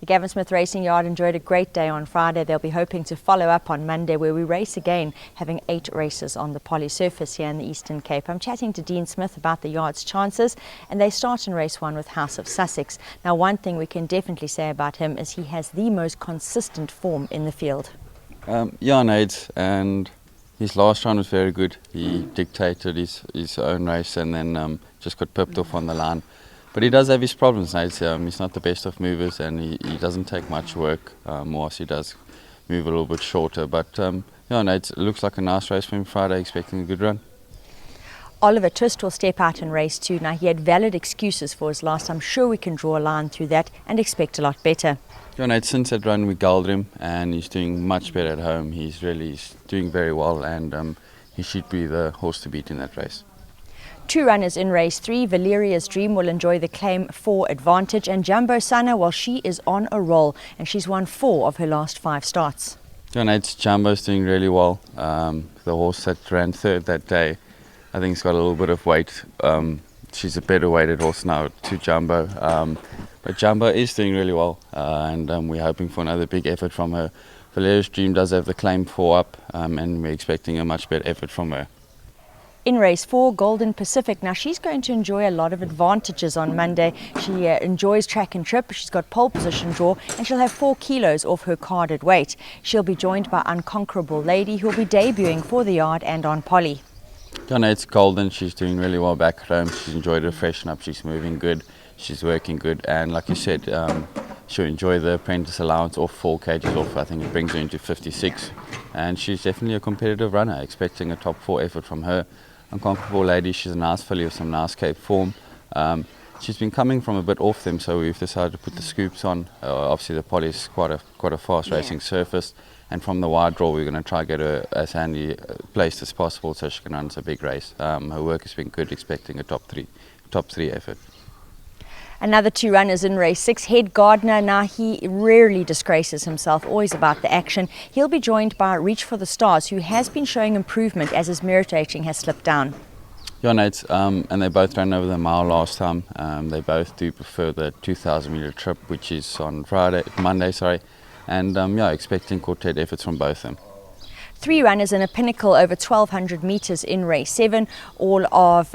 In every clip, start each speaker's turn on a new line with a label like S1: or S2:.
S1: The Gavin Smith Racing Yard enjoyed a great day on Friday. They'll be hoping to follow up on Monday, where we race again, having 8 races on the poly surface here in the Eastern Cape. I'm chatting to Dean Smith about the yard's chances, and they start in race 1 with House of Sussex. Now, one thing we can definitely say about him is he has the most consistent form in the field.
S2: Nate, and his last round was very good. He dictated his own race and then just got pipped off on the line. But he does have his problems, Nate. He's not the best of movers, and he doesn't take much work, whilst he does move a little bit shorter. But Nate, it looks like a nice race for him Friday, expecting a good run.
S1: Oliver Twist will step out in race 2. Now, he had valid excuses for his last. I'm sure we can draw a line through that and expect a lot better.
S2: Nate, since that run we gulled him, and he's doing much better at home. He's doing very well, and he should be the horse to beat in that race.
S1: 2 runners in race 3. Valeria's Dream will enjoy the Claim 4 advantage, and Jumbo Sana, well, she is on a roll, and she's won 4 of her last 5 starts.
S2: Nate, Jumbo's doing really well. The horse that ran 3rd that day, I think, has got a little bit of weight. She's a better weighted horse now to Jumbo, but Jumbo is doing really well, and we're hoping for another big effort from her. Valeria's Dream does have the Claim 4 up, and we're expecting a much better effort from her.
S1: In race 4, Golden Pacific. Now, she's going to enjoy a lot of advantages on Monday. She enjoys track and trip. She's got pole position draw, and she'll have 4 kilos off her carded weight. She'll be joined by Unconquerable Lady, who'll be debuting for the yard and on poly.
S2: It's Golden. She's doing really well back at home. She's enjoyed her freshen up. She's moving good. She's working good. And like you said, she'll enjoy the apprentice allowance off 4 kgs off. I think it brings her into 56. And she's definitely a competitive runner, expecting a top 4 effort from her. Unconquerable Lady, she's a nice filly with some nice Cape form. She's been coming from a bit off them, so we've decided to put the scoops on. Obviously the poly is quite a fast racing surface, and from the wide draw we're going to try to get her as handy placed as possible so she can run a big race. Her work has been good, expecting a top three effort.
S1: Another 2 runners in race 6. Head Gardner. Now, he rarely disgraces himself, always about the action. He'll be joined by Reach for the Stars, who has been showing improvement as his merit rating has slipped down.
S2: Nate, and they both ran over the mile last time. They both do prefer the 2,000 metre trip, which is on Monday, and expecting quartet efforts from both of them. 3
S1: runners in a pinnacle over 1,200 metres in race 7, all of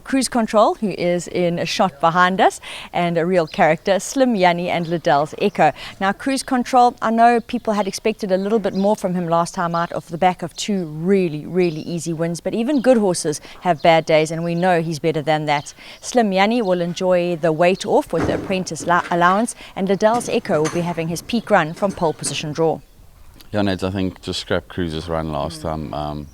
S1: Cruise Control, who is in a shot behind us, and a real character, Slim Yanni and Liddell's Echo. Now, Cruise Control, I know people had expected a little bit more from him last time out off the back of 2 really, really easy wins, but even good horses have bad days, and we know he's better than that. Slim Yanni will enjoy the weight off with the apprentice allowance, and Liddell's Echo will be having his peak run from pole position draw.
S2: Nate, I think just scrap Cruise's run last time.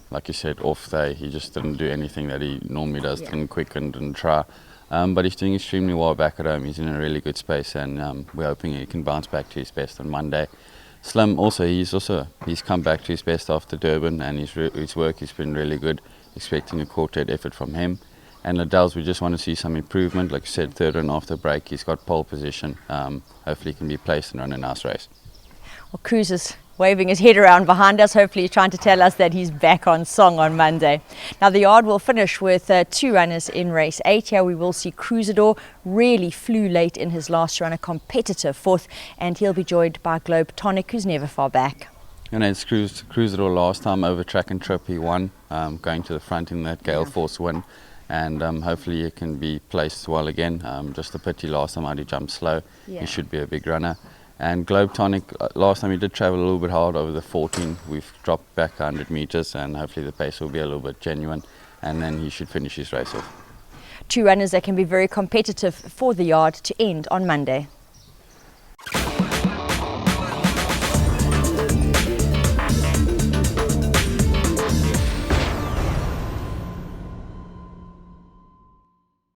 S2: Like you said, off day, he just didn't do anything that he normally does, didn't quicken, didn't try. But he's doing extremely well back at home. He's in a really good space, and we're hoping he can bounce back to his best on Monday. Slim he's come back to his best after Durban, and his work has been really good. Expecting a quartet effort from him. And Liddell's, we just want to see some improvement. Like I said, 3rd run after break, he's got pole position. Hopefully he can be placed and run a nice race.
S1: Well, Cruz is waving his head around behind us, hopefully trying to tell us that he's back on song on Monday. Now, the yard will finish with 2 runners in race 8. Here we will see Cruisador. Really flew late in his last run, a competitive 4th, and he'll be joined by Globe Tonic, who's never far back.
S2: It's Cruisador last time over track and trip. He won, going to the front in that Gale Force win, and hopefully he can be placed well again. Just a pity last time he jumped slow. He should be a big runner. And Globe Tonic, last time he did travel a little bit hard over the 14. We've dropped back 100 metres, and hopefully the pace will be a little bit genuine, and then he should finish his race off.
S1: 2 runners that can be very competitive for the yard to end on Monday.